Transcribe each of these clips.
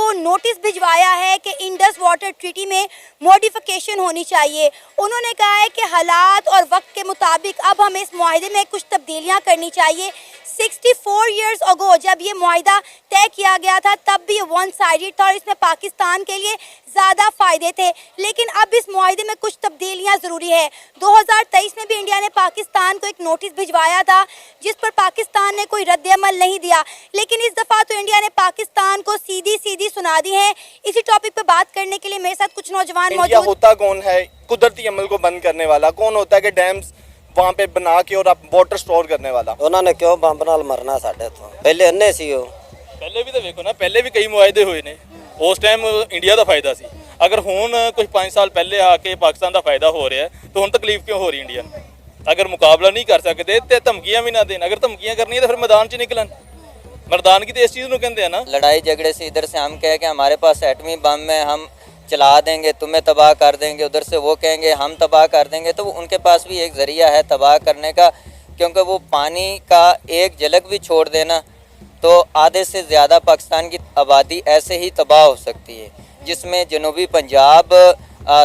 को नोटिस भिजवाया है कि इंडस वाटर ट्रीटी में मॉडिफिकेशन होनी चाहिए। उन्होंने कहा है कि हालात और वक्त के मुताबिक अब हमें इस मुआहदे में कुछ तब्दीलियां करनी चाहिए। 64 ईयर्स अगो जब ये मुआहदा तय किया गया था तब भी वन साइडेड था और इसमें पाकिस्तान के लिए ज़्यादा फ़ायदे थे, लेकिन अब इस मुआहदे में कुछ तब्दीलियां ज़रूरी है। 2023 में भी इंडिया ने पाकिस्तान को एक नोटिस भिजवाया था जिस पर पाकिस्तान ने कोई रद्द-ए-अमल नहीं दिया, लेकिन इस दफ़ा तो इंडिया ने पाकिस्तान को सीधी सीधी सुना दी है। इसी टॉपिक पर बात करने के लिए मेरे साथ कुछ नौजवान मौजूद। होता कौन है कुदरती अमल को बंद करने वाला? कौन होता है कि डैम्स वहाँ पे बना के और वाटर स्टोर करने वाला? उन्होंने क्यों बंब नाल मरना साढ़े तो पहले अन्ने सी हो। पहले भी तो देखो ना, पहले भी कई मुआहदे हुए ने, उस टाइम इंडिया का फायदा सी। अगर हुण कुछ 5 साल पहले आके पाकिस्तान का फायदा हो रहा है तो हुण तकलीफ क्यों हो रही इंडिया में? अगर मुकाबला नहीं कर सकते तो धमकियां भी ना देन। अगर धमकियां करनी है तो फिर मैदान च निकलन। मर्दानगी तो इस चीज़ को कहते हैं ना। लड़ाई झगड़े से इधर से हम कहे कि हमारे पास एटमी बम है, हम चला देंगे, तुम्हें तबाह कर देंगे, उधर से वो कहेंगे हम तबाह कर देंगे, तो उनके पास भी एक ज़रिया है तबाह करने का, क्योंकि वो पानी का एक झलक भी छोड़ देना तो आधे से ज़्यादा पाकिस्तान की आबादी ऐसे ही तबाह हो सकती है, जिसमें जनूबी पंजाब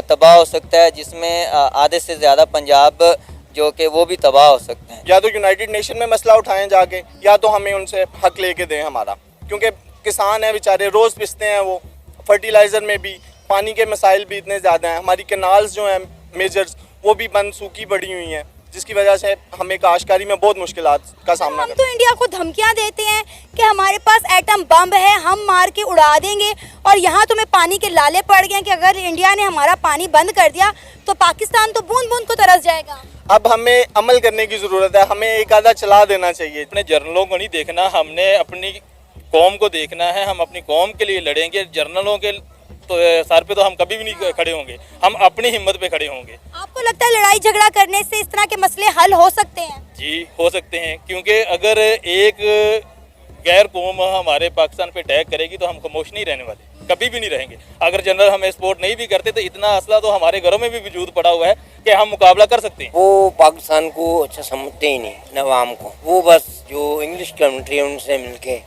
तबाह हो सकता है, जिसमें आधे से ज़्यादा पंजाब जो कि वो भी तबाह हो सकते हैं। या तो यूनाइटेड नेशन में मसला उठाएं जाके, या तो हमें उनसे हक लेके दें हमारा, क्योंकि किसान हैं बेचारे, रोज़ पिसते हैं वो। फर्टिलाइज़र में भी पानी के मसाइल भी इतने ज़्यादा हैं। हमारी कैनाल्स जो हैं मेजर्स वो भी बंद सूखी पड़ी हुई हैं, जिसकी वजह से हमें काश्तकारी में बहुत मुश्किलात का सामना हम तो इंडिया को धमकियां देते हैं कि हमारे पास एटम बम है, हम मार के उड़ा देंगे, और यहाँ तुम्हें पानी के लाले पड़ गए कि अगर इंडिया ने हमारा पानी बंद कर दिया तो पाकिस्तान तो बूंद बूंद को तरस जाएगा। अब हमें अमल करने की ज़रूरत है, हमें एक आधा चला देना चाहिए। अपने जर्नलों को नहीं देखना, हमने अपनी कौम को देखना है। हम अपनी कौम के लिए लड़ेंगे, जर्नलों के तो सर पे तो हम कभी भी नहीं खड़े होंगे, हम अपनी हिम्मत पे खड़े होंगे। आपको लगता है लड़ाई झगड़ा करने से इस तरह के मसले हल हो सकते हैं? जी हो सकते हैं, क्योंकि अगर एक गैर कौम हमारे पाकिस्तान पे अटैक करेगी तो हम खामोश नहीं रहने वाले, कभी भी नहीं रहेंगे। अगर जनरल हमें सपोर्ट नहीं भी करते तो इतना असला तो हमारे घरों में भी वजूद पड़ा हुआ है कि हम मुकाबला कर सकते हैं। वो पाकिस्तान को अच्छा समझते ही नहीं, नवाम को। वो बस जो इंग्लिश कंट्री है उनसे मिलके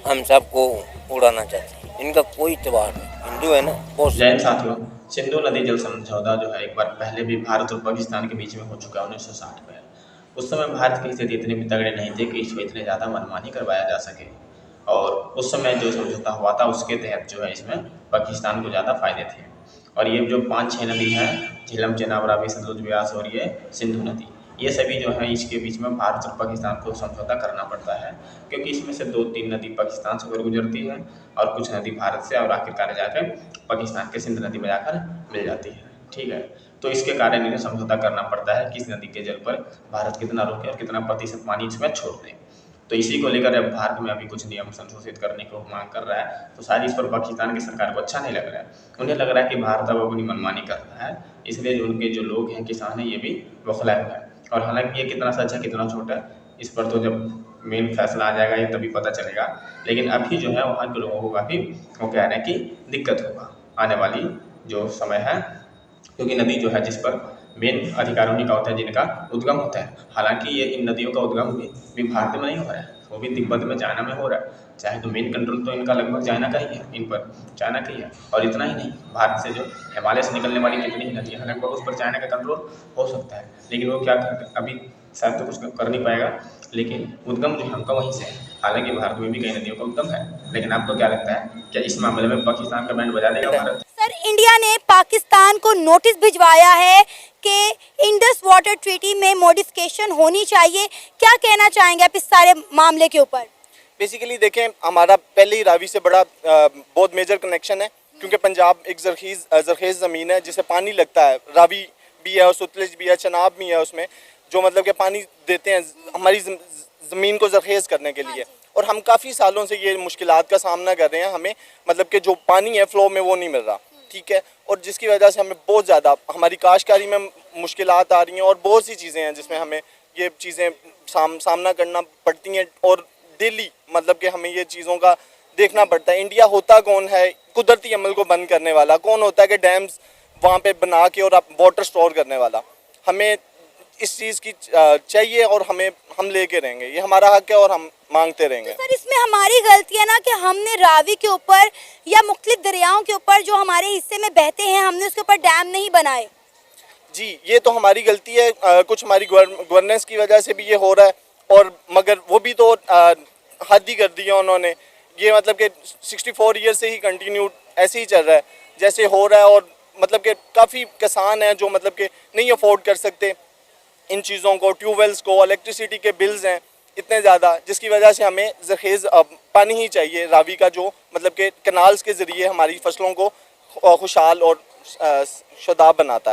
हम सबको उड़ाना चाहते हैं। इनका कोई इतबार नहीं, हिंदू है ना। जैन साथियों, सिंधु नदी जल समझौता जो है एक बार पहले भी भारत और पाकिस्तान के बीच में हो चुका है 1960 में। उस समय भारत की स्थिति इतनी भी तगड़े नहीं थे कि इसमें इतने ज़्यादा मनमानी करवाया जा सके, और उस समय जो समझौता हुआ था उसके तहत जो है इसमें पाकिस्तान को ज़्यादा फायदे थे। और ये जो 5-6 नदी हैं, झेलम, चेनाब, रावी, सतलुज, ब्यास और ये सिंधु नदी, ये सभी जो है इसके बीच में भारत और पाकिस्तान को समझौता करना पड़ता है, क्योंकि इसमें से 2-3 नदी पाकिस्तान से होकर गुजरती है और कुछ नदी भारत से, और आखिरकार जाकर पाकिस्तान के सिंध नदी में जाकर मिल जाती है। ठीक है, तो इसके कारण इन्हें समझौता करना पड़ता है कि इस नदी के जल पर भारत कितना रोके और कितना प्रतिशत पानी इसमें छोड़ दे। तो इसी को लेकर अब भारत में अभी कुछ नियम संशोधित करने को मांग कर रहा है, तो शायद इस पर पाकिस्तान की सरकार को अच्छा नहीं लग रहा है। उन्हें लग रहा है कि भारत अब अपनी मनमानी कर रहा है, इसलिए जो उनके जो लोग हैं, किसान हैं, ये भी बौखलाए हुए हैं। और हालांकि ये कितना सच है कितना छोटा है, इस पर तो जब मेन फैसला आ जाएगा ये तभी पता चलेगा। लेकिन अभी जो है वहाँ के लोगों को काफ़ी वो कह रहे हैं कि दिक्कत होगा आने वाली जो समय है, क्योंकि नदी जो है जिस पर मेन अधिकार उन्हीं का होता है, जिनका उद्गम होता है। हालांकि ये इन नदियों का उद्गम भी भारत में नहीं हो रहा है, वो भी तिब्बत में, चाइना में हो रहा है। चाहे तो मेन कंट्रोल तो इनका लगभग चाइना का ही है, इन पर चाइना का ही है। और इतना ही नहीं, भारत से जो हिमालय से निकलने वाली कितनी ही नदियाँ हैं, लगभग उस पर चाइना का कंट्रोल हो सकता है। लेकिन वो क्या कर, अभी शायद तो कुछ कर नहीं पाएगा, लेकिन उद्गम जो है उनका वहीं से है। हालांकि भारत में भी कई नदियों का उद्गम है। लेकिन आपको क्या लगता है, क्या इस मामले में पाकिस्तान का बैंड बजा देगा भारत? सर, इंडिया ने पाकिस्तान को नोटिस भिजवाया है कि इंडस वाटर ट्रीटी में मॉडिफिकेशन होनी चाहिए। क्या कहना चाहेंगे आप इस सारे मामले के ऊपर? बेसिकली देखें, हमारा पहले ही रावी से बड़ा बहुत मेजर कनेक्शन है, क्योंकि पंजाब एक ज़रखेज़ ज़मीन है जिसे पानी लगता है। रावी भी है और सतलुज भी है, चनाब भी है उसमें, जो मतलब कि पानी देते हैं हमारी ज़मीन को ज़रखेज़ करने के लिए। और हम काफ़ी सालों से ये मुश्किलात का सामना कर रहे हैं, हमें मतलब कि जो पानी है फ्लो में वो नहीं मिल रहा। ठीक है, और जिसकी वजह से हमें बहुत ज़्यादा हमारी काश्तकारी में मुश्किलात आ रही हैं, और बहुत सी चीज़ें हैं जिसमें हमें ये चीज़ें सामना करना पड़ती हैं, और डेली मतलब कि हमें ये चीज़ों का देखना पड़ता है। इंडिया होता कौन है कुदरती अमल को बंद करने वाला? कौन होता है कि डैम्स वहाँ पे बना के और वाटर स्टोर करने वाला? हमें इस चीज़ की चाहिए और हम लेके रहेंगे, ये हमारा हक है और हम मांगते रहेंगे। सर इसमें हमारी गलती है ना कि हमने रावी के ऊपर या मुख्तलिफ दरियाओं के ऊपर जो हमारे हिस्से में बहते हैं हमने उसके ऊपर डैम नहीं बनाए। जी ये तो हमारी गलती है, कुछ हमारी गवर्नेंस की वजह से भी ये हो रहा है, और मगर वो भी तो हद ही कर दिया उन्होंने। ये मतलब कि 64 ईयर से ही कंटिन्यू ऐसे ही चल रहा है जैसे हो रहा है, और मतलब कि काफ़ी किसान हैं जो मतलब कि नहीं अफोर्ड कर सकते इन चीज़ों को, ट्यूबवेल्स को, इलेक्ट्रिसिटी के बिल्स हैं इतने ज़्यादा, जिसकी वजह से हमें ज़रखेज़ पानी ही चाहिए रावी का, जो मतलब कि कनाल्स के ज़रिए हमारी फसलों को खुशहाल और शादाब बनाता है।